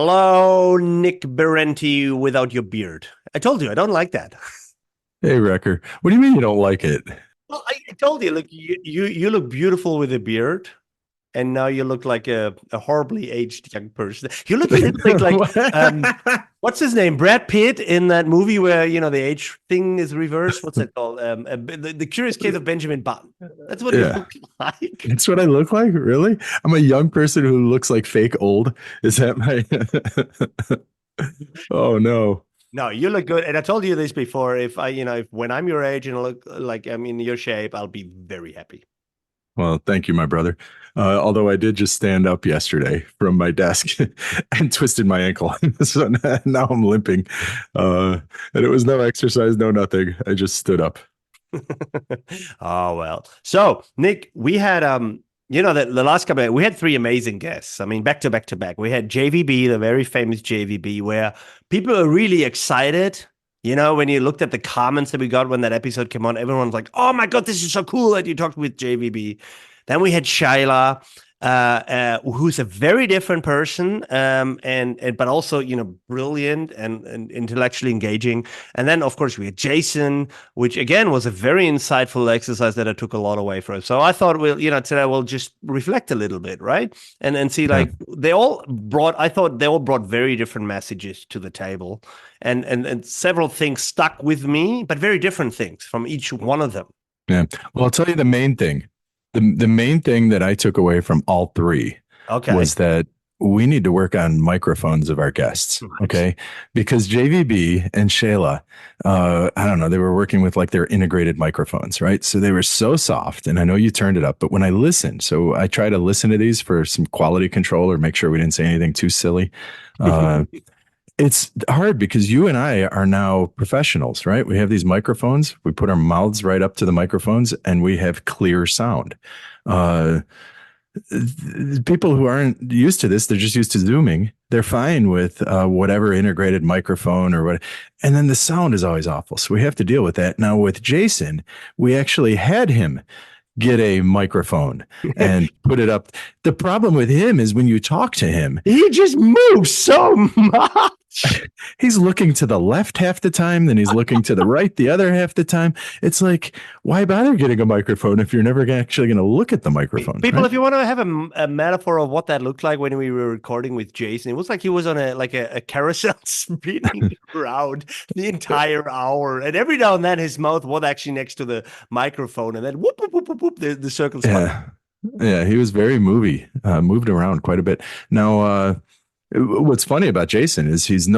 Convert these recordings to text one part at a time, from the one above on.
Hello, Nick Berente without your beard. I told you I don't like that. Hey, Wrecker. What do you mean you don't like it? Well, I told you, look, you look beautiful with a beard, and now you look like a horribly aged young person. You look a little bit like what's his name? Brad Pitt in that movie where the age thing is reversed. What's it called? The Curious Case of Benjamin Button. That's what you Yeah, look like. that's what I look like. Really? I'm a young person who looks like fake old. Is that my? Oh no. No, you look good. And I told you this before. If when I'm your age and I look like I'm in your shape, I'll be very happy. Well, thank you, my brother. Although I did just stand up yesterday from my desk and twisted my ankle, so now I'm limping. And it was no exercise, no nothing. I just stood up. Oh well. So Nick, we had the last couple we had three amazing guests. I mean, back to back to back. We had JVB, the very famous JVB, where people are really excited. When you looked at the comments that we got when that episode came on, everyone's like, "Oh my god, this is so cool that you talked with JVB." Then we had Shaila, who's a very different person, and but also brilliant and intellectually engaging. And then of course we had Jason, which again was a very insightful exercise that I took a lot away from. So I thought today we'll just reflect a little bit, right? And see Yeah. like I thought they all brought very different messages to the table, and several things stuck with me, but very different things from each one of them. Yeah. Well, I'll tell you the main thing. The main thing that I took away from all three Okay. was that we need to work on microphones of our guests. Right. Okay. Because JVB and Shayla, I don't know, they were working with like their integrated microphones, right? So they were so soft. And I know you turned it up, but when I listened, so I try to listen to these for some quality control or make sure we didn't say anything too silly. Uh, it's hard because you and I are now professionals, right? We have these microphones. We put our mouths right up to the microphones and we have clear sound. Uh, People who aren't used to this, they're just used to Zooming. They're fine with whatever integrated microphone or what. And then the sound is always awful. So we have to deal with that. Now with Jason, we actually had him get a microphone and put it up. The problem with him is when you talk to him, He just moves so much. he's looking to the left half the time, then he's looking to the right the other half the time. It's like, why bother getting a microphone if you're never actually going to look at the microphone, People, right? if you want to have a metaphor of what that looked like when we were recording with Jason, it was like he was on a carousel spinning around the entire hour. And every now and then his mouth was actually next to the microphone, and then whoop, whoop, whoop, whoop, whoop, the circles come. Yeah. Yeah, he was very moved around quite a bit. Now, what's funny about Jason is he's a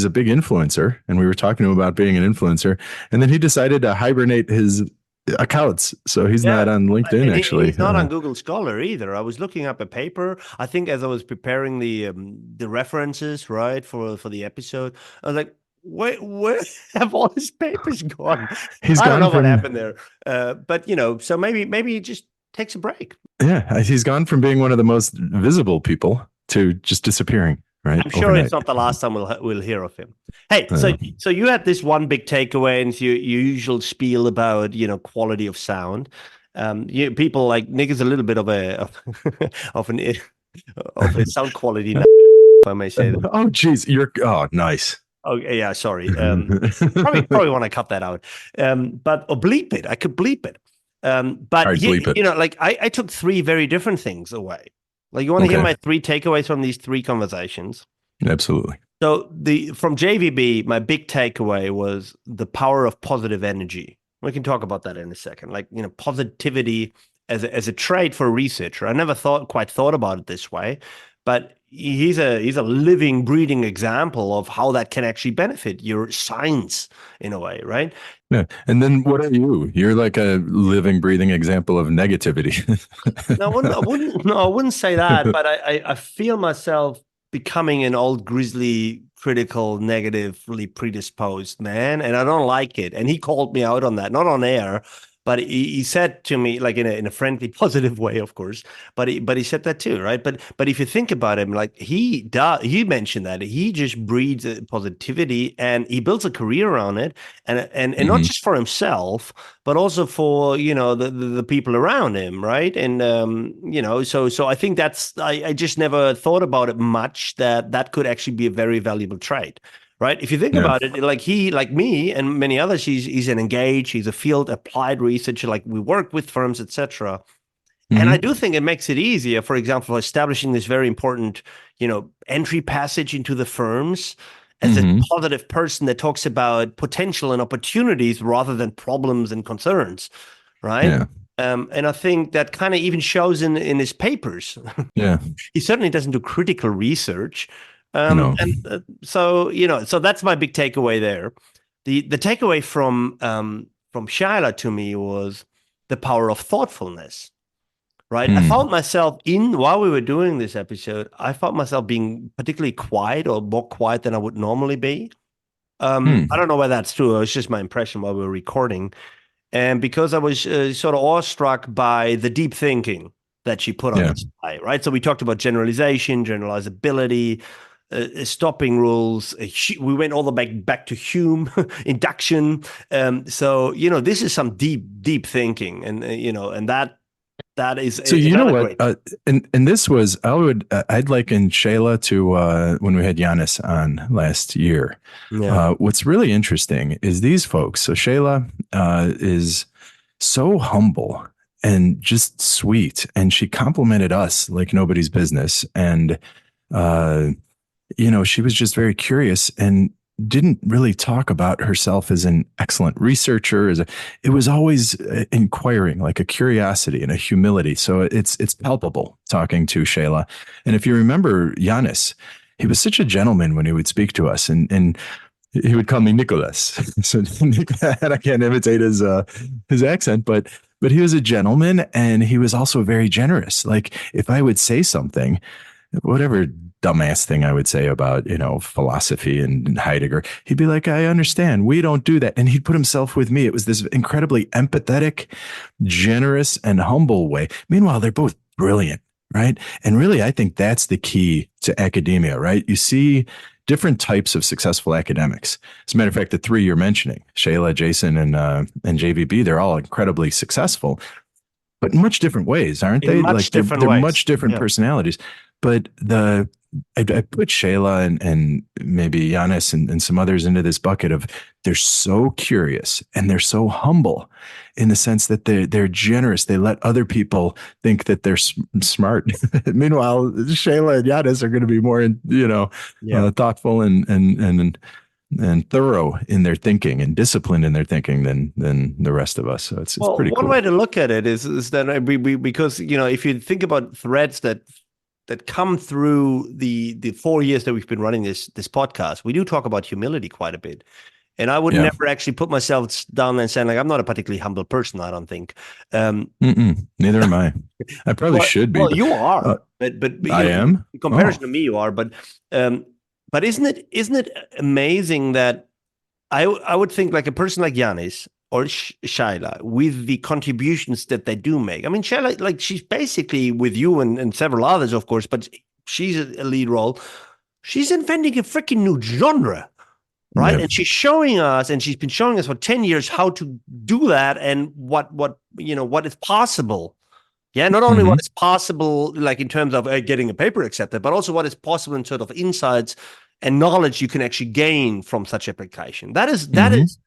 big influencer, and we were talking to him about being an influencer, and then he decided to hibernate his accounts, so he's Yeah. not on LinkedIn And actually. he's not on Google Scholar either. I was looking up a paper. I think as I was preparing the references, right, for the episode, I was like, where have all his papers gone? He's I don't gone know what from happened there. But so maybe he just takes a break. Yeah, he's gone from being one of the most visible people to just disappearing, right? I'm sure it's Overnight. not the last time we'll hear of him. Hey, so Uh, so you had this one big takeaway and your usual spiel about quality of sound. People like Nick is a little bit of an of a sound quality, if I may say that. oh, geez, oh, nice. Oh yeah, sorry. Probably want to cut that out. But or bleep it. I could bleep it. All But right, bleep it. like I took three very different things away. Like you want to hear Okay, my three takeaways from these three conversations? absolutely. So from JVB, my big takeaway was the power of positive energy. We can talk about that in a second. Like, positivity as a trait for a researcher. I never quite thought about it this way, but he's a living, breathing example of how that can actually benefit your science in a way, right? Yeah, and then what are you? You're like a living, breathing example of negativity. No, I wouldn't say that, but I feel myself becoming an old grizzly, critical, negatively predisposed man, and I don't like it. And he called me out on that, not on air, But he said to me, like in a friendly, positive way, of course. But he said that too, right? But if you think about him, like he mentioned that he just breeds positivity and he builds a career around it, and not Hmm. just for himself, but also for the people around him, right? And so I think I just never thought about it much that could actually be a very valuable trait. Right. If you think Yeah. about it, like me and many others, he's an engaged, he's a field applied researcher, like we work with firms, etc. And I Hmm. do think it makes it easier, for example, establishing this very important, entry passage into the firms as a Hmm. positive person that talks about potential and opportunities rather than problems and concerns, right? Yeah. And I think that kind of even shows in his papers. Yeah. He certainly doesn't do critical research. No. So that's my big takeaway there. The takeaway from Shaila to me was the power of thoughtfulness, right? I Hmm. found myself while we were doing this episode, I found myself being particularly quiet or more quiet than I would normally be. I Hmm. don't know whether that's true. It's just my impression while we were recording. And because I was sort of awestruck by the deep thinking that she put on Yeah. display, right? So we talked about generalization, generalizability, stopping rules. We went all the way back to Hume, induction. This is some deep thinking, and that is So you know another what? great. And this was I'd liken Shayla to when we had Giannis on last year. Yeah, What's really interesting is these folks. So Shayla is so humble and just sweet, and she complimented us like nobody's business. And uh, she was just very curious and didn't really talk about herself as an excellent researcher. It was always inquiring, like a curiosity and a humility. So it's palpable talking to Shayla. And if you remember Giannis, he was such a gentleman when he would speak to us, and he would call me Nicholas. So and I can't imitate his accent, but he was a gentleman, and he was also very generous. Like if I would say something, whatever dumbass thing I would say about, philosophy and Heidegger, he'd be like, I understand. We don't do that. And he'd put himself with me. It was this incredibly empathetic, generous, and humble way. Meanwhile, they're both brilliant, right? And really, I think that's the key to academia, right? You see different types of successful academics. As a matter of fact, the three you're mentioning, Shayla, Jason, and JVB, they're all incredibly successful, but in much different ways, aren't in they? much Like different they're ways. much different Yeah. personalities. But I put Shayla and maybe Giannis and some others into this bucket of they're so curious and they're so humble in the sense that they're generous. They let other people think that they're smart. Meanwhile, Shayla and Giannis are going to be more, Yeah. thoughtful and thorough in their thinking and disciplined in their thinking than the rest of us. So it's Well, pretty one way cool. to look at it is that because if you think about threads that come through the 4 years that we've been running this podcast, we do talk about humility quite a bit. And I would Yeah. never actually put myself down and saying like I'm not a particularly humble person. I don't think. Um, Neither am I. I probably well, should be, well, but you uh, are, but I am. in Oh, comparison to me, you are. Um, but isn't it amazing that I would think like a person like Yanis or Shaila with the contributions that they do make. I mean, Shaila, like she's basically with you and several others, of course, but she's a lead role. She's inventing a freaking new genre, right? yeah. And she's showing us, and she's been showing us for 10 years how to do that and what is possible. Yeah, not only what Hmm. is possible, like in terms of getting a paper accepted, but also what is possible in terms of insights and knowledge you can actually gain from such application. That is that Hmm. is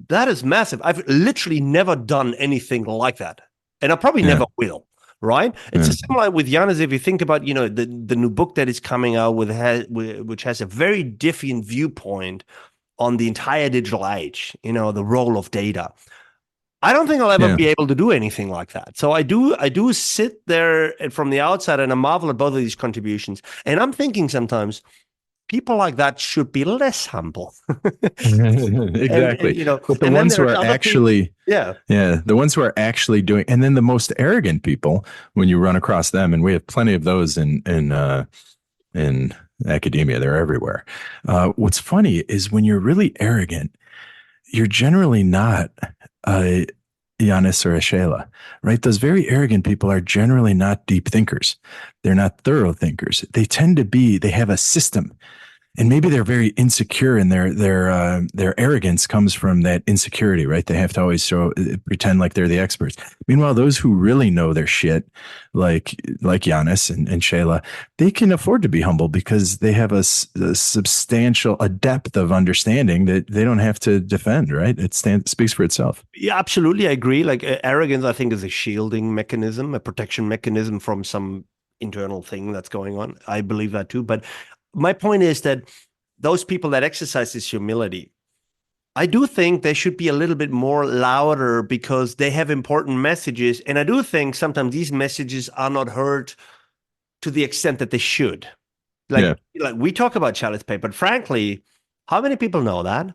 that is massive. I've literally never done anything like that, and I probably Yeah. never will. Right? It's Yeah. a similar with Giannis. If you think about, the new book that is coming out which has a very different viewpoint on the entire digital age. The role of data. I don't think I'll ever Yeah. be able to do anything like that. So I do sit there from the outside and I marvel at both of these contributions. And I'm thinking sometimes people like that should be less humble. and, and Exactly. you know, But the and then ones who there's are other people. actually, Yeah. yeah, the ones who are actually doing, and then the most arrogant people, when you run across them, and we have plenty of those in academia, they're everywhere. What's funny is when you're really arrogant, you're generally not. Uh, Giannis or a Shaila, right? Those very arrogant people are generally not deep thinkers. They're not thorough thinkers. They tend to be, they have a system, and maybe they're very insecure, and their arrogance comes from that insecurity, right? They have to always pretend like they're the experts. Meanwhile, those who really know their shit, like Giannis and Shayla, they can afford to be humble because they have a substantial, a depth of understanding that they don't have to defend, right? Speaks for itself. Yeah, absolutely. I agree. Like arrogance, I think, is a shielding mechanism, a protection mechanism from some internal thing that's going on. I believe that too. But my point is that those people that exercise this humility, I do think they should be a little bit more louder because they have important messages. And I do think sometimes these messages are not heard to the extent that they should. Yeah. Like we talk about Shaila's paper, but frankly, how many people know that?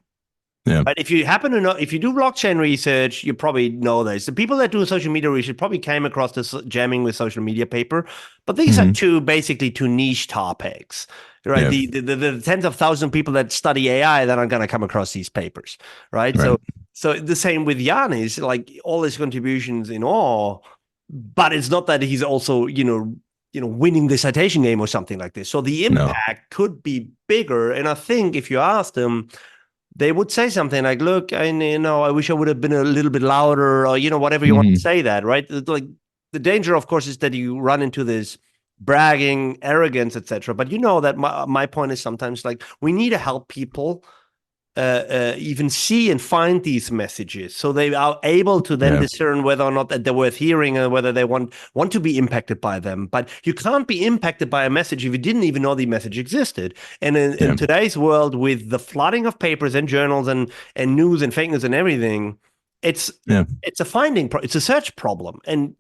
Yeah. But if you happen to know, if you do blockchain research, you probably know this. The people that do social media research probably came across this jamming with social media paper, but these are basically two niche topics, right? Yeah. The tens of thousands of people that study AI that are going to come across these papers, right? Right. So the same with Yanis, like all his contributions in all, but it's not that he's also, winning the citation game or something like this. So the No. impact could be bigger. And I think if you ask them, they would say something like, look, I wish I would have been a little bit louder, or, whatever you want to say that, right? Like the danger, of course, is that you run into this bragging, arrogance, etc. But that my point is sometimes like we need to help people even see and find these messages, so they are able to then discern whether or not that they're worth hearing, or whether they want to be impacted by them. But you can't be impacted by a message if you didn't even know the message existed. And in today's world, with the flooding of papers and journals and news and fake news and everything, it's a search problem. And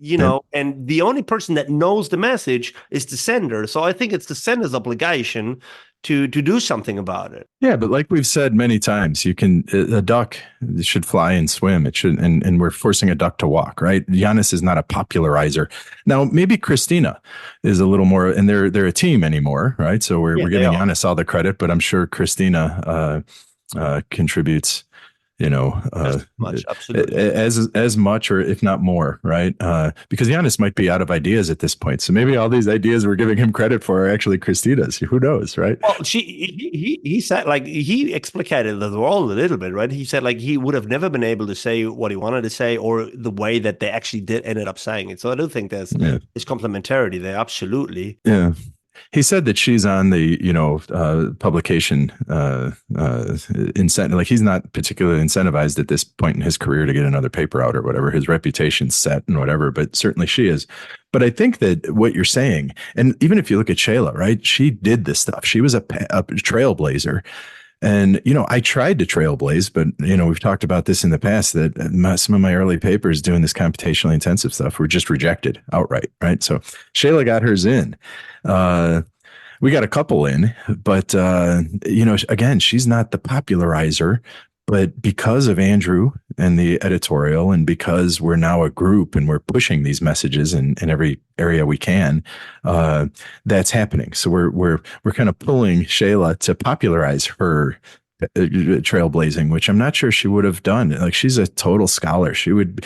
and the only person that knows the message is the sender. So I think it's the sender's obligation to do something about it. Yeah, but like we've said many times, a duck should fly and swim. It should, and we're forcing a duck to walk, right? Giannis is not a popularizer. Now, maybe Christina is a little more, and they're a team anymore, right? So we're giving Giannis all the credit, but I'm sure Christina contributes, much, absolutely, as much, or if not more, right? Because Giannis might be out of ideas at this point, so maybe all these ideas we're giving him credit for are actually Christina's. Who knows, right? Well, he said, like, he explicated the world a little bit, right? He said like he would have never been able to say what he wanted to say, or the way that they actually ended up saying it. So I do think there's complementarity there, absolutely. Yeah. He said that she's on the, publication incentive. Like he's not particularly incentivized at this point in his career to get another paper out or whatever. His reputation's set and whatever, but certainly she is. But I think that what you're saying, and even if you look at Shayla, right, she did this stuff. She was a trailblazer. And, I tried to trailblaze, but, we've talked about this in the past, that some of my early papers doing this computationally intensive stuff were just rejected outright, right? So Shayla got hers in. We got a couple in, but, again, she's not the popularizer. But because of Andrew and the editorial, and because we're now a group and we're pushing these messages in every area we can, that's happening. So we're kind of pulling Shayla to popularize her trailblazing, which I'm not sure she would have done. Like, she's a total scholar. She would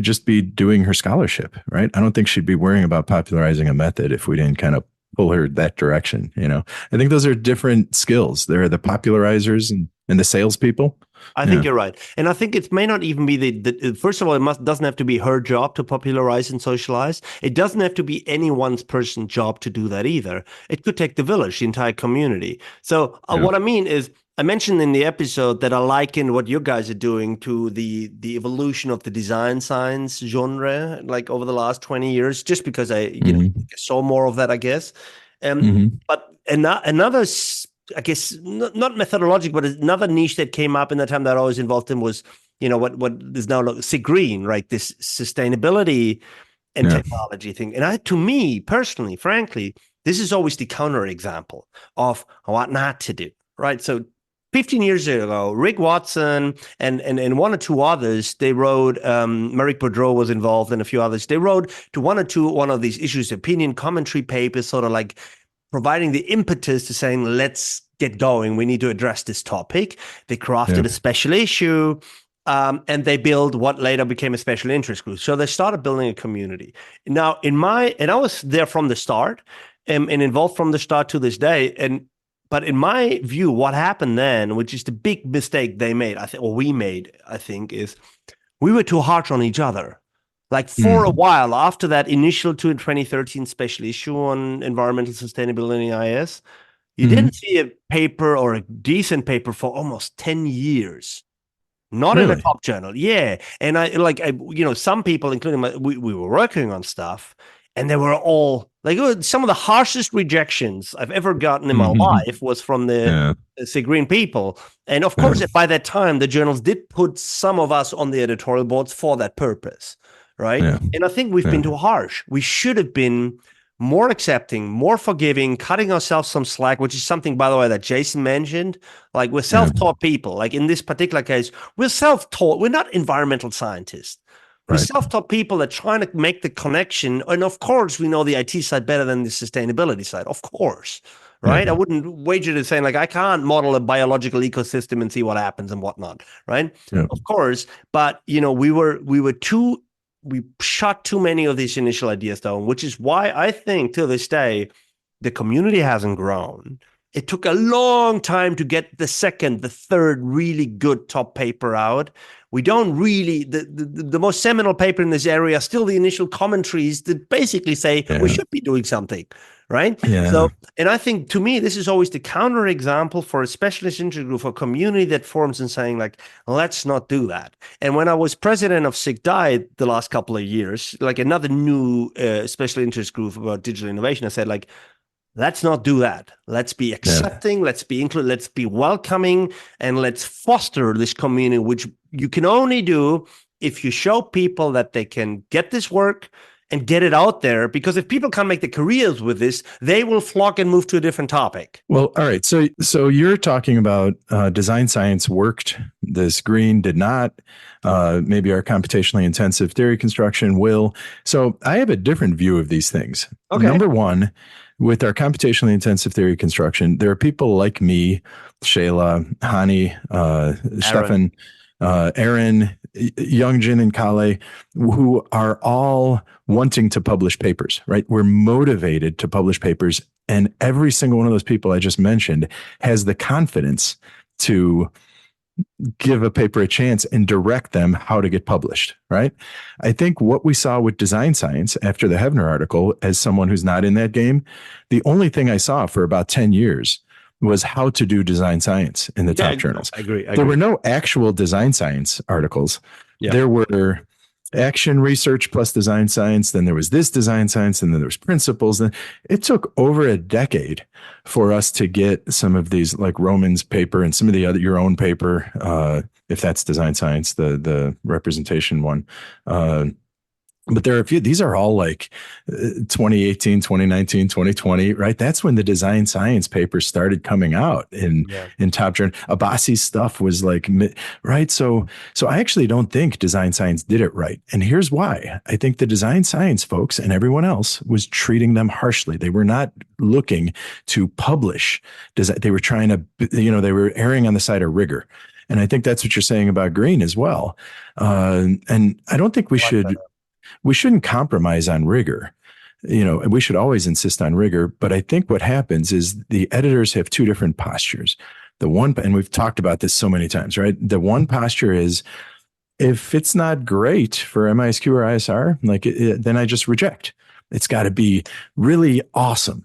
just be doing her scholarship, right? I don't think she'd be worrying about popularizing a method if we didn't kind of pull her that direction. I think those are different skills. There are the popularizers and the salespeople. I think you're right. And I think it may not even be first of all, doesn't have to be her job to popularize and socialize. It doesn't have to be any one person's job to do that either. It could take the village, the entire community. So what I mean is, I mentioned in the episode that I liken what you guys are doing to the evolution of the design science genre, like over the last 20 years, just because I saw more of that, I guess. But another, I guess, not methodological, but another niche that came up in the time that I was involved in was, what is now like green, right? This sustainability and technology thing. And to me personally, frankly, this is always the counterexample of what not to do, right? So 15 years ago, Rick Watson and one or two others, they wrote, Merrick Boudreau was involved and a few others, they wrote to one of these issues, opinion commentary papers, sort of like providing the impetus to saying, let's get going. We need to address this topic. They crafted a special issue. and they build what later became a special interest group. So they started building a community. Now, and I was there from the start, and involved from the start to this day. But in my view, what happened then, which is the big mistake they made, I think, or we made, I think, is we were too harsh on each other. Like for a while after that initial 2013 special issue on environmental sustainability in IS, you didn't see a paper or a decent paper for almost 10 years. Not in a Really? top journal. Yeah. And some people, including we were working on stuff, and they were all like, some of the harshest rejections I've ever gotten in my life was from the Say Green people. And of course, by that time, the journals did put some of us on the editorial boards for that purpose. Right. Yeah. And I think we've been too harsh. We should have been more accepting, more forgiving, cutting ourselves some slack, which is something, by the way, that Jason mentioned. Like, we're self-taught people. Like in this particular case, we're self-taught. We're not environmental scientists. We're self-taught people that are trying to make the connection. And of course, we know the IT side better than the sustainability side. Of course. Right. I wouldn't wager to saying, like, I can't model a biological ecosystem and see what happens and whatnot. Right. Of course. But, we shot too many of these initial ideas down, which is why I think to this day, the community hasn't grown. It took a long time to get the second, the third really good top paper out. We don't really, the most seminal paper in this area, still the initial commentaries that basically say we should be doing something, right? Yeah. So, and I think to me, this is always the counterexample for a specialist interest group, for a community that forms and saying, like, let's not do that. And when I was president of SIGDI the last couple of years, like another new special interest group about digital innovation, I said, like, let's not do that. Let's be accepting, let's be inclusive, let's be welcoming, and let's foster this community, which you can only do if you show people that they can get this work and get it out there. Because if people can't make the careers with this, they will flock and move to a different topic. Well, all right. So you're talking about design science worked. This green did not. Maybe our computationally intensive theory construction will. So I have a different view of these things. Okay. Number one, with our computationally intensive theory construction, there are people like me, Shaila, Hani, Stefan, Aaron, Youngjin, and Kale, who are all wanting to publish papers, right? We're motivated to publish papers. And every single one of those people I just mentioned has the confidence to give a paper a chance and direct them how to get published, right? I think what we saw with design science after the Hevner article, as someone who's not in that game, the only thing I saw for about 10 years was how to do design science in the top journals. I agree. There were no actual design science articles. Yeah. There were action research plus design science. Then there was this design science, and then there was principles. And it took over a decade for us to get some of these, like Roman's paper and some of the other, your own paper, if that's design science, the representation one. But there are a few, these are all like 2018, 2019, 2020, right? That's when the design science papers started coming out in top journal. Abbasi's stuff was like, right? So I actually don't think design science did it right. And here's why. I think the design science folks and everyone else was treating them harshly. They were not looking to publish. They were trying to, they were erring on the side of rigor. And I think that's what you're saying about green as well. And I don't think we shouldn't compromise on rigor, and we should always insist on rigor. But I think what happens is the editors have two different postures. The one, and we've talked about this so many times, right? The one posture is, if it's not great for MISQ or ISR, then I just reject. It's got to be really awesome.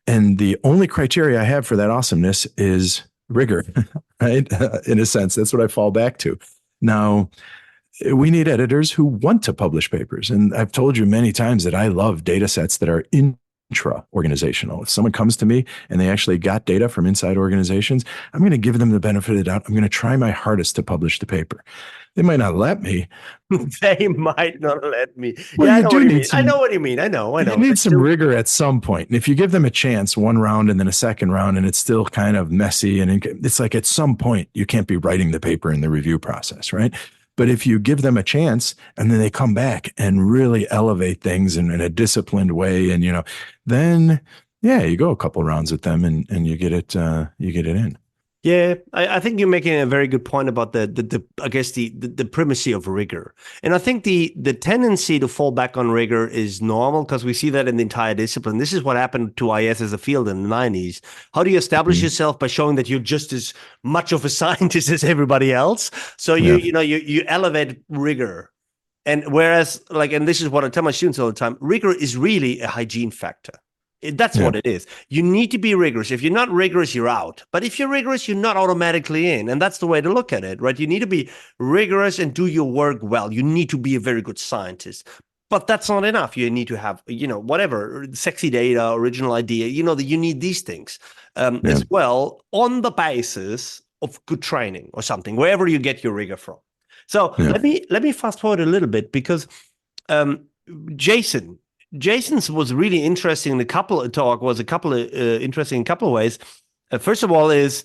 And the only criteria I have for that awesomeness is rigor, right? In a sense, that's what I fall back to. Now, we need editors who want to publish papers. And I've told you many times that I love data sets that are intra-organizational. If someone comes to me and they actually got data from inside organizations, I'm going to give them the benefit of the doubt. I'm going to try my hardest to publish the paper. They might not let me. They might not let me. Well, yeah, I know what you mean. I know. You need some rigor at some point. And if you give them a chance, one round and then a second round, and it's still kind of messy, and it's like at some point you can't be writing the paper in the review process, right? But if you give them a chance and then they come back and really elevate things in a disciplined way, and, then, you go a couple rounds with them and you get it in. Yeah, I think you're making a very good point about the I guess the primacy of rigor. And I think the tendency to fall back on rigor is normal because we see that in the entire discipline. This is what happened to IS as a field in the 90s. How do you establish Mhm. yourself? By showing that you're just as much of a scientist as everybody else. So Yeah. you elevate rigor. And whereas, like, and this is what I tell my students all the time, rigor is really a hygiene factor. That's Yeah. what it is. You need to be rigorous. If you're not rigorous, you're out. But if you're rigorous, you're not automatically in. And that's the way to look at it, right? You need to be rigorous and do your work well. You need to be a very good scientist. But that's not enough. You need to have, whatever, sexy data, original idea, that you need these things Yeah. as well on the basis of good training or something, wherever you get your rigor from. So Yeah. let me fast forward a little bit because um, Jason Jason's was really interesting. The couple talk was a couple of interesting in a couple of ways. First of all, is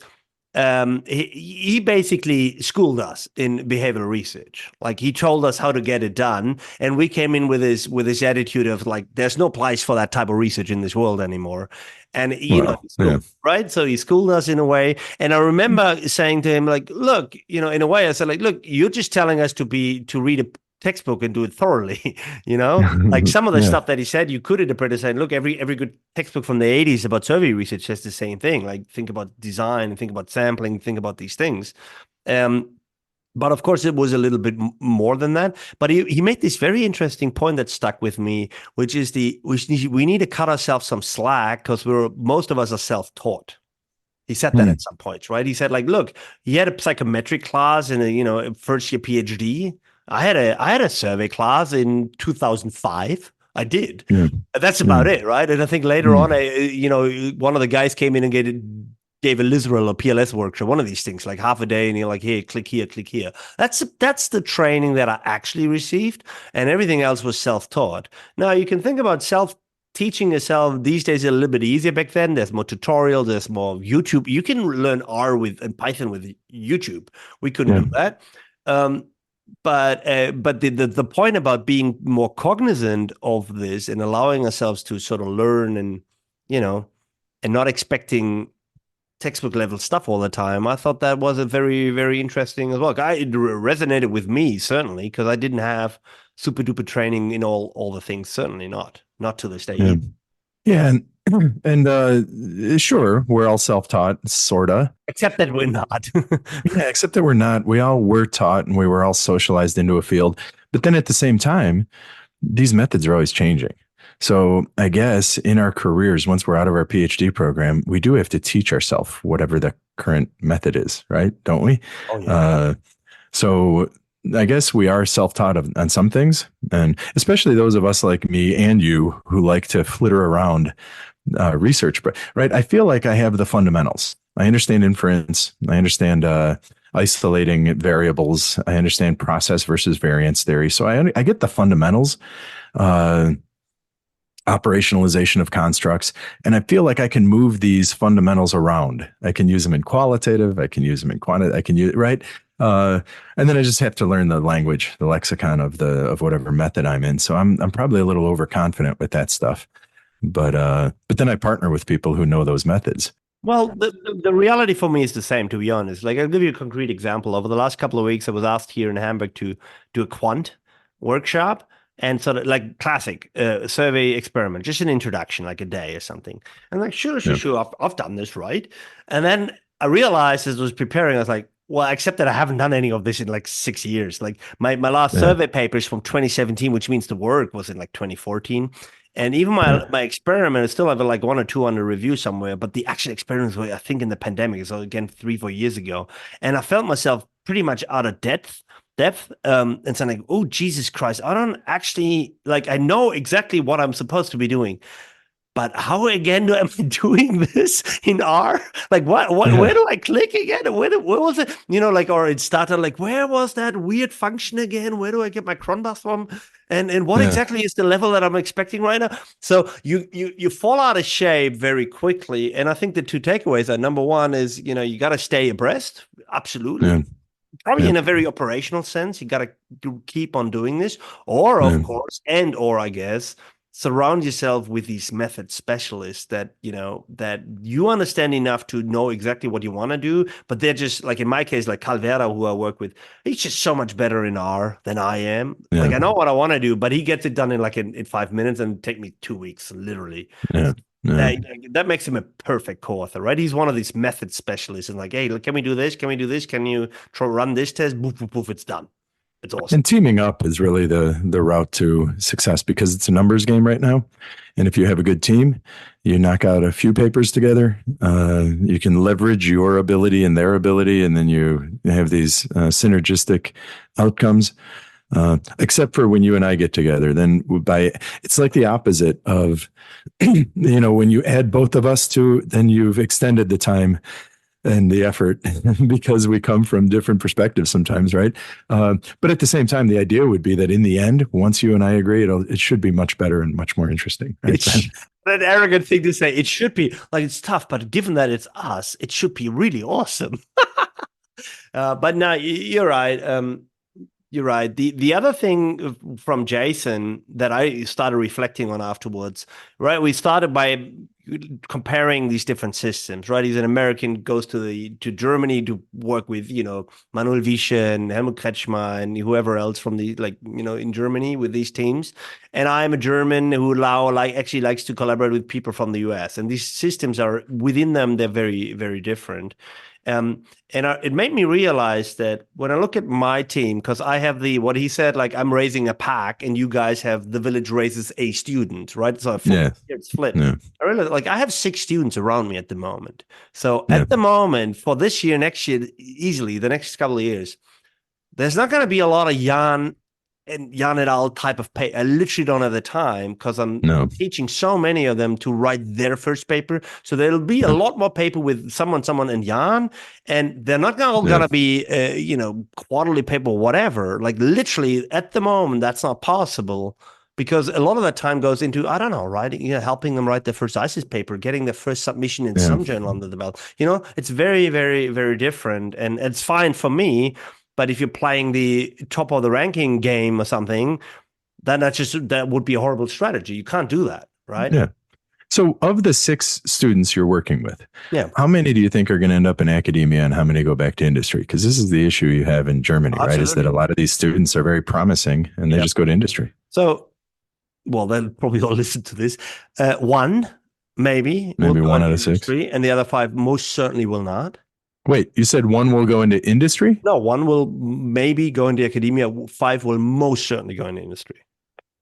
he basically schooled us in behavioral research. Like he told us how to get it done, and we came in with his attitude of like, there's no place for that type of research in this world anymore. And Well, he yeah. schooled, right? So he schooled us in a way. And I remember saying to him, like, look, in a way, I said, like, look, you're just telling us to read a textbook and do it thoroughly, like some of the Yeah. stuff that he said, you could interpret as saying, look, every good textbook from the 80s about survey research says the same thing. Like think about design, think about sampling, think about these things. Um, but of course, it was a little bit more than that. But he made this very interesting point that stuck with me, which is we need to cut ourselves some slack because most of us are self-taught. He said that Hmm. at some points, right? He said, like, look, he had a psychometric class in a first year PhD. I had a survey class in 2005. I did. Yeah. That's Yeah. about it, right? And I think later Hmm. on, one of the guys came in and gave a Literal or PLS workshop, one of these things, like half a day, and you're like, hey, click here, click here. That's the training that I actually received, and everything else was self-taught. Now you can think about teaching yourself these days a little bit easier. Back then there's more tutorials, there's more YouTube. You can learn R with and Python with YouTube. We couldn't Yeah. do that. um, but the point about being more cognizant of this and allowing ourselves to sort of learn and you know and not expecting textbook level stuff all the time, I thought that was a very, very interesting as well. It resonated with me certainly because I didn't have super duper training in all the things. Certainly not to this day Yeah. either. Yeah. And sure, we're all self-taught, sorta. Except that we're not. Yeah, except that we're not. We all were taught and we were all socialized into a field. But then at the same time, these methods are always changing. So I guess in our careers, once we're out of our PhD program, we do have to teach ourselves whatever the current method is, right? Don't we? Oh yeah. Uh, so I guess we are self-taught on some things, and especially those of us like me and you who like to flitter around research. But right, I feel like I have the fundamentals. I understand inference. I understand isolating variables. I understand process versus variance theory. So I get the fundamentals. Uh, Operationalization of constructs. And I feel like I can move these fundamentals around. I can use them in qualitative. I can use them in quantitative. I can use, right? And then I just have to learn the language, the lexicon of whatever method I'm in. So I'm probably a little overconfident with that stuff. But then I partner with people who know those methods. Well, the reality for me is the same, to be honest. Like, I'll give you a concrete example. Over the last couple of weeks, I was asked here in Hamburg to do a quant workshop and sort of like classic survey experiment, just an introduction, like a day or something. And like, sure, sure, Yeah. sure, I've done this, right? And then I realized as I was preparing, I was like, well, except that I haven't done any of this in like 6 years. Like my last Yeah. survey paper is from 2017, which means the work was in like 2014. And even Yeah. my experiment is still have like one or two under review somewhere, but the actual experiments were, I think, in the pandemic, so again 3 4 years ago, and I felt myself pretty much out of depth, and so I'm like, oh Jesus Christ, I don't actually like I know exactly what I'm supposed to be doing, but how again am I doing this in R? Like where Yeah. do I click again? Where was it? Like, or it started like, where was that weird function again? Where do I get my cron bus from? And what Yeah. exactly is the level that I'm expecting right now? So you fall out of shape very quickly. And I think the two takeaways are: number one is, you got to stay abreast. Yeah. Absolutely. Probably Yeah. in a very operational sense, you got to keep on doing this, or Yeah. of course, or I guess surround yourself with these method specialists that that you understand enough to know exactly what you want to do, but they're just like, in my case, like Calvera, who I work with, he's just so much better in R than I am. Yeah. Like, I know what I want to do, but he gets it done in like in 5 minutes, and take me 2 weeks, literally. Yeah. Yeah. That makes him a perfect co-author, right? He's one of these method specialists, and like, hey, look, can we do this? Can we do this? Can you run this test? Poof, poof, poof, it's done. It's awesome. And teaming up is really the route to success because it's a numbers game right now. And if you have a good team, you knock out a few papers together. You can leverage your ability and their ability, and then you have these synergistic outcomes. Except for when you and I get together, then it's like the opposite of, when you add both of us to, then you've extended the time and the effort because we come from different perspectives sometimes, right? But at the same time, the idea would be that in the end, once you and I agree, it should be much better and much more interesting. Right? It's an arrogant thing to say. It should be like, it's tough, but given that it's us, it should be really awesome. But no, you're right. You're right. The other thing from Jason that I started reflecting on afterwards, right? We started by comparing these different systems, right? He's an American, goes to Germany to work with, Manuel Wiesche and Helmut Kretschmer and whoever else from the, in Germany with these teams. And I'm a German who actually likes to collaborate with people from the US. And these systems are within them, they're very, very different. It made me realize that when I look at my team, because I have what he said, like, I'm raising a pack and you guys have the village raises a student, right? So it's flipped. Yeah. I realize, like, I have 6 students around me at the moment. So at the moment, for this year, next year, easily the next couple of years, there's not going to be a lot of Jan et al. Type of pay. I literally don't have the time because I'm teaching so many of them to write their first paper. So there'll be a lot more paper with someone, and Jan, and they're not all going to be, quarterly paper, whatever. Like, literally at the moment, that's not possible because a lot of that time goes into, I don't know, writing, helping them write their first ISIS paper, getting their first submission in some journal under the belt. It's very, very, very different, and it's fine for me. But if you're playing the top of the ranking game or something, then that would be a horrible strategy. You can't do that, right? Yeah. So of the 6 students you're working with, how many do you think are going to end up in academia and how many go back to industry? Because this is the issue you have in Germany, right? Is that a lot of these students are very promising and they just go to industry. So, well, they'll probably all listen to this. One, maybe 1 out of 6. And the other 5 most certainly will not. Wait, you said 1 will go into industry? No, 1 will maybe go into academia. 5 will most certainly go into industry.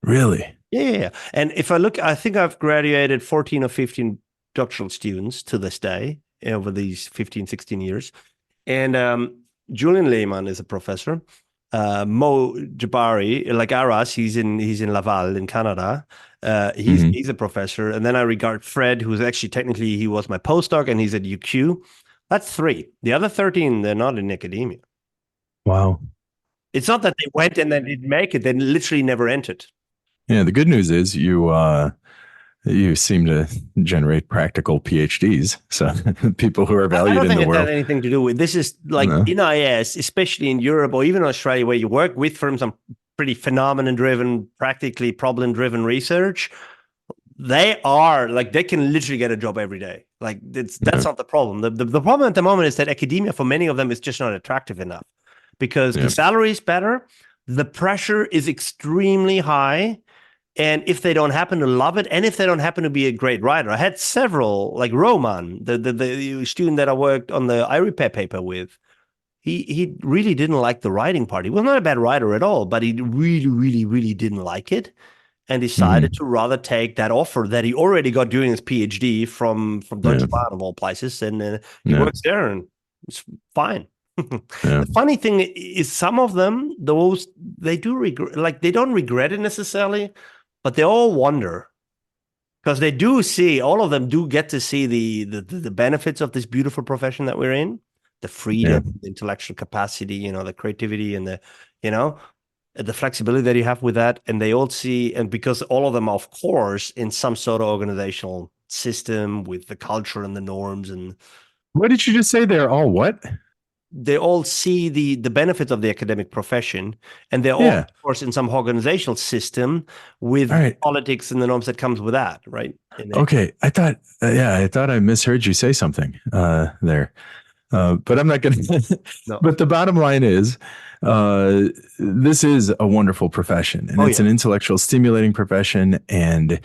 Really? Yeah. And if I look, I think I've graduated 14 or 15 doctoral students to this day over these 15, 16 years. And Julian Lehmann is a professor. Mo Jabari, like Aras, he's in Laval in Canada. He's a professor. And then I regard Fred, who's actually technically, he was my postdoc and he's at UQ. That's 3. The other 13, they're not in academia. Wow. It's not that they went and then didn't make it. They literally never entered. Yeah, the good news is you seem to generate practical PhDs. So people who are valued in the world. I don't think it has anything to do with this. Is like in IS, especially in Europe or even Australia, where you work with firms on pretty phenomenon-driven, practically problem-driven research. They are like, they can literally get a job every day. Like, that's not the problem. The problem at the moment is that academia for many of them is just not attractive enough because the salary is better, the pressure is extremely high, and if they don't happen to love it, and if they don't happen to be a great writer, I had several, like Roman, the student that I worked on the i-xvi paper with. He really didn't like the writing part. He was not a bad writer at all, but he really, really, really didn't like it. And decided to rather take that offer that he already got doing his PhD from Deutsche Bahn of all places, and he works there, and it's fine. The funny thing is, some of them, they do regret, like they don't regret it necessarily, but they all wonder because they do see, all of them do get to see the benefits of this beautiful profession that we're in, the freedom, the intellectual capacity, the creativity, and the flexibility that you have with that. And they all see, and because all of them are, of course, in some sort of organizational system with the culture and the norms. And what did you just say? They're all what? they all see the benefits of the academic profession, and they're all, Yeah. of course, in some organizational system All with right. politics and the norms that comes with that, right? Okay. I thought I misheard you say something there. But I'm not going to. No. But the bottom line is, uh, this is a wonderful profession, and Oh it's yeah. an intellectual, stimulating profession. And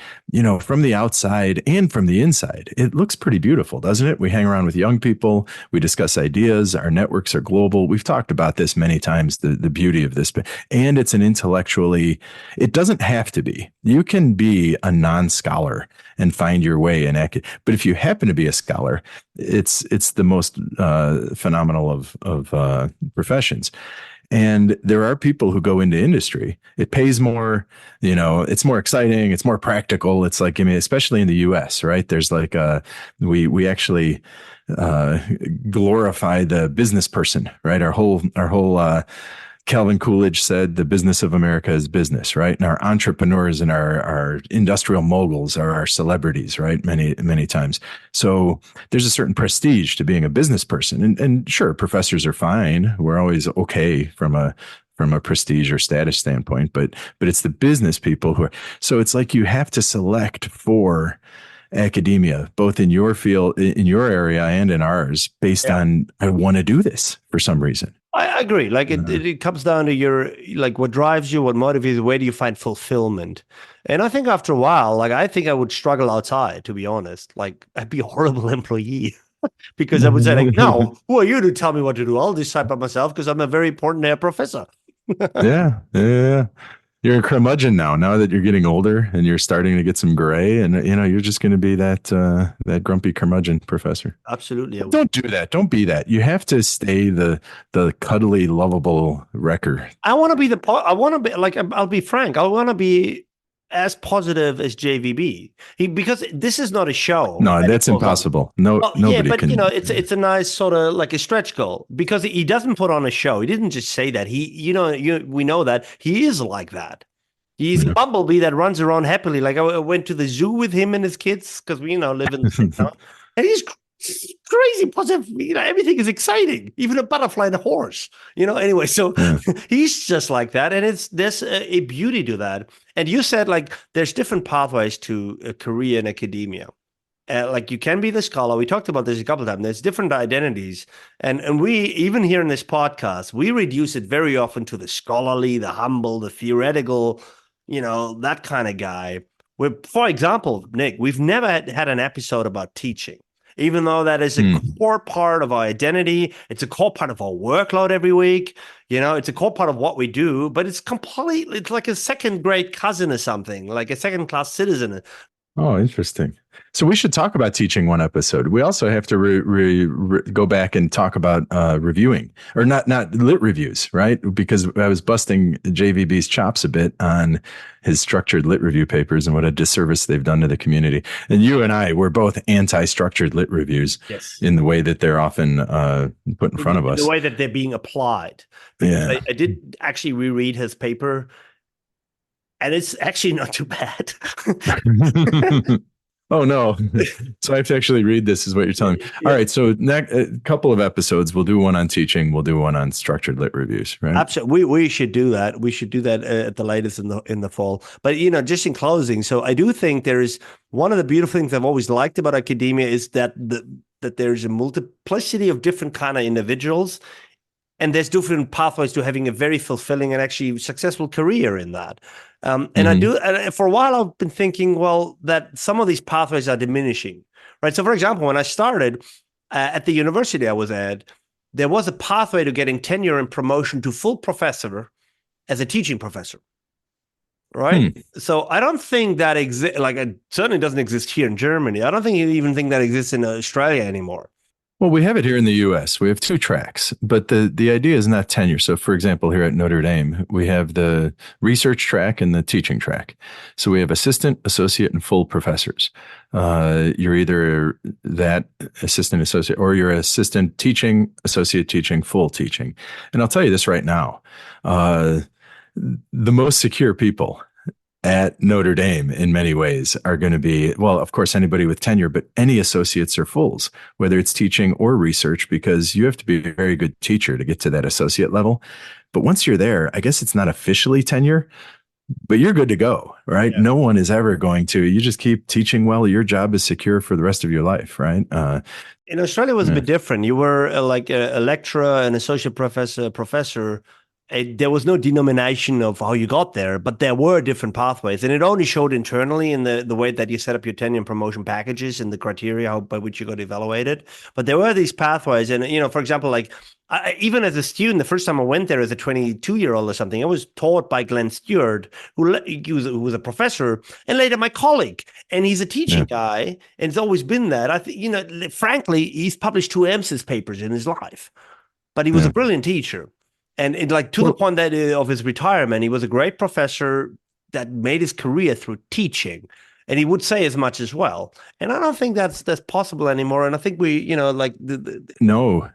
from the outside and from the inside, it looks pretty beautiful, doesn't it? We hang around with young people, we discuss ideas. Our networks are global. We've talked about this many times. The beauty of this, and it's an intellectually. It doesn't have to be. You can be a non-scholar and find your way in but if you happen to be a scholar, it's the most phenomenal of professions. And there are people who go into industry. It pays more, it's more exciting, it's more practical. It's like, I mean, especially in the US, right? There's like we actually uh glorify the business person, right? Our whole Calvin Coolidge said the business of America is business, right? And our entrepreneurs and our industrial moguls are our celebrities, right? Many, many times. So there's a certain prestige to being a business person. And sure, professors are fine. We're always okay from a prestige or status standpoint, but it's the business people who are, so it's like you have to select for academia, both in your field, in your area and in ours, based Yeah. on, I want to do this for some reason. I agree. Like it comes down to like what drives you, what motivates you, where do you find fulfillment? And I think after a while, like I think I would struggle outside, to be honest. Like I'd be a horrible employee because I would say like, no, who are you to tell me what to do? I'll decide by myself because I'm a very important professor. Yeah, yeah. You're a curmudgeon now. Now that you're getting older and you're starting to get some gray, and you're just going to be that grumpy curmudgeon professor. Absolutely. I But would. don't do that. Don't be that. You have to stay the cuddly, lovable wrecker. I want to be I want to be like, I'll be frank. I want to be as positive as JVB. Because this is not a show. No, that's impossible. No, Well, yeah, nobody but can. it's a nice sort of like a stretch goal because he doesn't put on a show. He didn't just say that. We know that he is like that. He's a bumblebee that runs around happily. Like I went to the zoo with him and his kids because we live in the town, and he's crazy positive. Everything is exciting, even a butterfly and a horse. Anyway, so Yeah. he's just like that, and there's a beauty to that. And you said like there's different pathways to a career in academia. Like you can be the scholar. We talked about this a couple of times. There's different identities, and we even here in this podcast we reduce it very often to the scholarly, the humble, the theoretical, that kind of guy. For example, Nick, we've never had an episode about teaching, even though that is a core part of our identity. It's a core part of our workload every week. It's a core part of what we do, but it's like a second grade cousin or something, like a second class citizen. Oh, interesting. So we should talk about teaching one episode. We also have to go back and talk about reviewing, or not lit reviews, right? Because I was busting JVB's chops a bit on his structured lit review papers and what a disservice they've done to the community. And you and I were both anti-structured lit reviews, Yes, in the way that they're often put in front of us. the way that they're being applied. Yeah. I did actually reread his paper, and it's actually not too bad. Oh no! So I have to actually read this, is what you're telling me. Yeah. All right. So next a couple of episodes, we'll do one on teaching. We'll do one on structured lit reviews. Right? Absolutely, we should do that. We should do that at the latest in the fall. But just in closing, so I do think there is one of the beautiful things I've always liked about academia is that that there's a multiplicity of different kind of individuals. And there's different pathways to having a very fulfilling and actually successful career in that. And I do, for a while, I've been thinking, well, that some of these pathways are diminishing, right? So, for example, when I started at the university I was at, there was a pathway to getting tenure and promotion to full professor as a teaching professor, right? So I don't think that exists. Like, it certainly doesn't exist here in Germany. I don't think you even think that exists in Australia anymore. Well, we have it here in the U.S. We have two tracks, but the idea is not tenure. So, for example, here at Notre Dame, we have the research track and the teaching track. So we have assistant, associate, and full professors. You're either that assistant, associate, or you're assistant teaching, associate teaching, full teaching. And I'll tell you this right now, the most secure people at Notre Dame in many ways are going to be, well, of course, anybody with tenure, but any associates or fulls, whether it's teaching or research, because you have to be a very good teacher to get to that associate level. But once you're there, I guess it's not officially tenure, but you're good to go, right? Yeah. No one is ever going to, you just keep teaching well. Your job is secure for the rest of your life, right? In Australia, it was a Yeah. bit different. You were like a lecturer, an associate professor. There was no denomination of how you got there, but there were different pathways, and it only showed internally in the way that you set up your tenure and promotion packages and the criteria by which you got evaluated. But there were these pathways, and for example, like even as a student, the first time I went there as a 22-year-old or something, I was taught by Glenn Stewart, who was a professor, and later my colleague, and he's a teaching Yeah. guy, and it's always been that. I think, frankly, he's published 2 MSIS papers in his life, but he was a Yeah. brilliant teacher. And like to the Well, point that of his retirement, he was a great professor that made his career through teaching. And he would say as much as well. And I don't think that's possible anymore. And I think like no,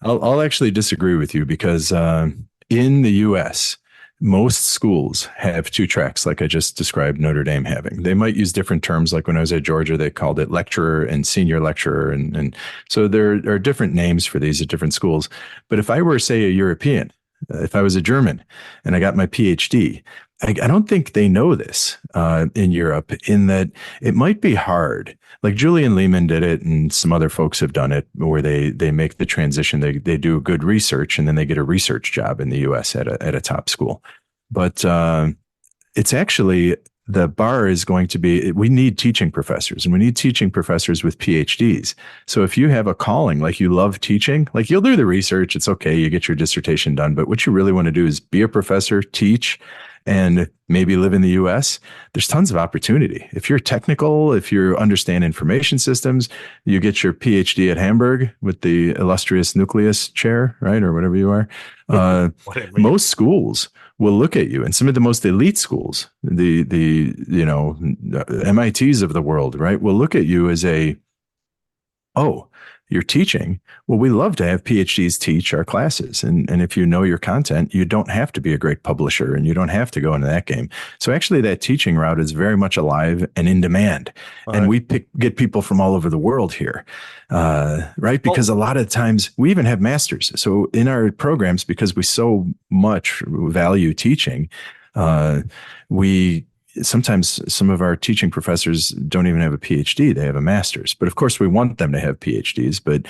I'll actually disagree with you because in the US, most schools have two tracks, like I just described Notre Dame having. They might use different terms, like when I was at Georgia, they called it lecturer and senior lecturer. And so there are different names for these at different schools. But if I were, say, a European, if I was a German and I got my PhD, I don't think they know this in Europe, in that it might be hard. Like Julian Lehman did it, and some other folks have done it, where they make the transition. They do good research, and then they get a research job in the U.S. at a top school. But it's actually, the bar is going to be, we need teaching professors, and we need teaching professors with PhDs. So if you have a calling, like you love teaching, like you'll do the research, it's okay, you get your dissertation done. But what you really want to do is be a professor, teach, and maybe live in the US, there's tons of opportunity. If you're technical, if you understand information systems, you get your PhD at Hamburg with the illustrious nucleus chair, right? Or whatever you are. whatever. Most schools will look at you, and some of the most elite schools, the MITs of the world, right, will look at you as oh, you're teaching. Well, we love to have PhDs teach our classes. And if you know your content, you don't have to be a great publisher, and you don't have to go into that game. So actually that teaching route is very much alive and in demand. And we get people from all over the world here, right? Because a lot of times we even have masters. So in our programs, because we so much value teaching, we sometimes some of our teaching professors don't even have a PhD, they have a master's. But of course we want them to have PhDs, but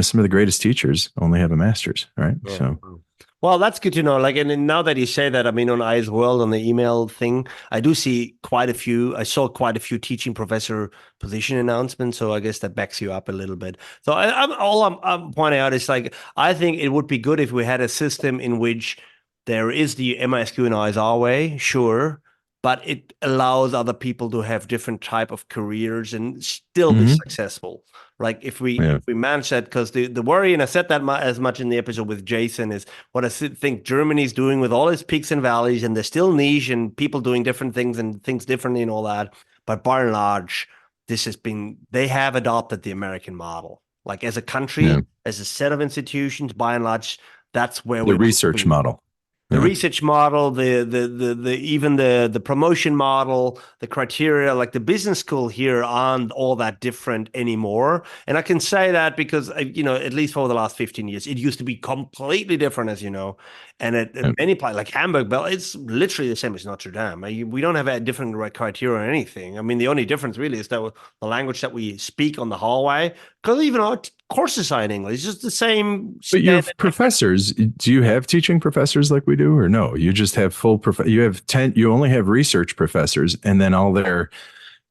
some of the greatest teachers only have a master's, right? Yeah. So Well, that's good to know. Like, and now that you say that, I mean, on I's World, on the email thing, I saw quite a few teaching professor position announcements. So I guess that backs you up a little bit. So I'm pointing out is, like, I think it would be good if we had a system in which there is the MISQ and ISR way, sure, but it allows other people to have different type of careers and still be successful. Like if we manage that, because the worry, and I said that as much in the episode with Jason, is what I think Germany's doing with all its peaks and valleys, and they're still niche and people doing different things and things differently and all that. But by and large, they have adopted the American model. Like as a country, as a set of institutions, by and large, that's where the research model. The research model, the promotion model, the criteria, like the business school here aren't all that different anymore. And I can say that because, at least for the last 15 years, it used to be completely different, as you know. And at many places, like Hamburg, it's literally the same as Notre Dame. We don't have a different criteria or anything. I mean, the only difference really is that the language that we speak on the hallway, because even our courses are in English, it's just the same. But you have professors. Do you have teaching professors like we do, or no? You just have you have 10, you only have research professors, and then all their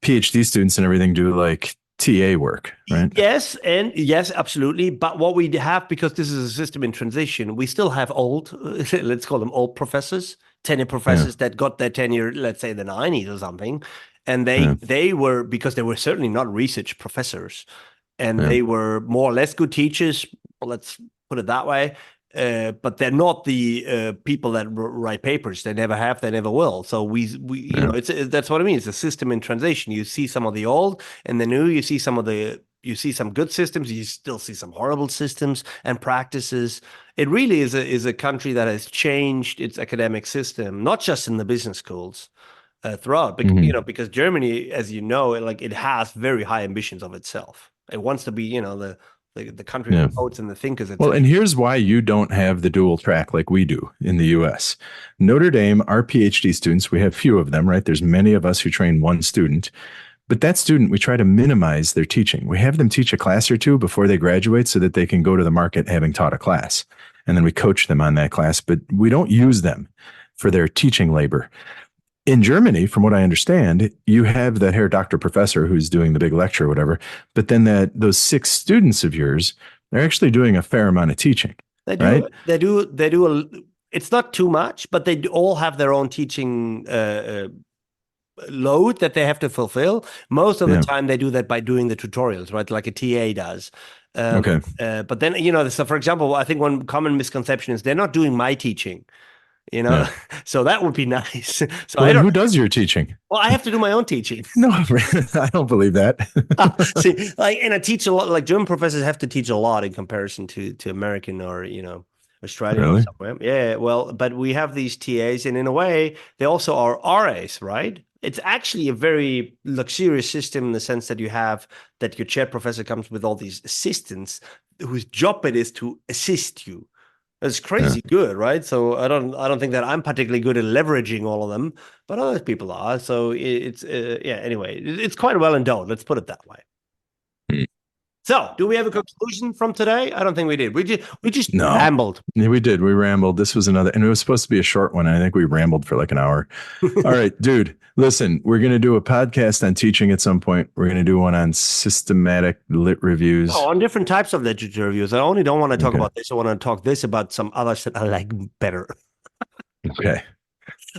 PhD students and everything do like TA work, right? Yes, absolutely. But what we have, because this is a system in transition, we still have old, let's call them old professors, tenure professors that got their tenure, let's say the 90s or something. And they were, because they were certainly not research professors, and they were more or less good teachers, let's put it that way. But they're not the people that write papers. They never have. They never will. So that's what I mean. It's a system in transition. You see some of the old and the new. You see some good systems. You still see some horrible systems and practices. It really is a country that has changed its academic system, not just in the business schools. throughout. Mhm. Because Germany, as you know, it has very high ambitions of itself. It wants to be, the country of Yeah. the poets and the thinkers, Well, etc. and here's why you don't have the dual track like we do in the US. Notre Dame, our PhD students, we have few of them, right? There's many of us who train one student, but that student, we try to minimize their teaching. We have them teach a class or two before they graduate so that they can go to the market having taught a class. And then we coach them on that class, but we don't use them for their teaching labor. In Germany, from what I understand, you have that Herr Doctor Professor who's doing the big lecture or whatever, but then those 6 students of yours, they're actually doing a fair amount of teaching, They do, right? it's not too much, but they all have their own teaching load that they have to fulfill. Most of the Yeah. time, they do that by doing the tutorials, right? Like a TA does. Okay. But then, so for example, I think one common misconception is they're not doing my teaching, Yeah. so that would be nice. So Well, I then don't, who does your teaching? well, I have to do my own teaching. No, I don't believe that. See, and I teach a lot, like German professors have to teach a lot in comparison to American or, Australian or Really? somewhere. Yeah, well, but we have these TAs, and in a way, they also are RAs, right? It's actually a very luxurious system in the sense that you have that your chair professor comes with all these assistants whose job it is to assist you. It's Yeah. crazy good, right? So I don't think that I'm particularly good at leveraging all of them, but other people are. So it's yeah. Anyway, it's quite well endowed. Let's put it that way. Hmm. So, do we have a conclusion from today? I don't think we did. We just No. rambled. Yeah, we did. We rambled. This was another, and it was supposed to be a short one. I think we rambled for like an hour. All right, dude, listen, we're going to do a podcast on teaching at some point. We're going to do one on systematic lit Oh, reviews. on different types of literature reviews. I only don't want to talk Okay. about this. I want to talk this about some others that I like better. Okay.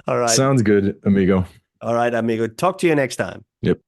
All right. Sounds good, amigo. All right, amigo. Talk to you next time. Yep.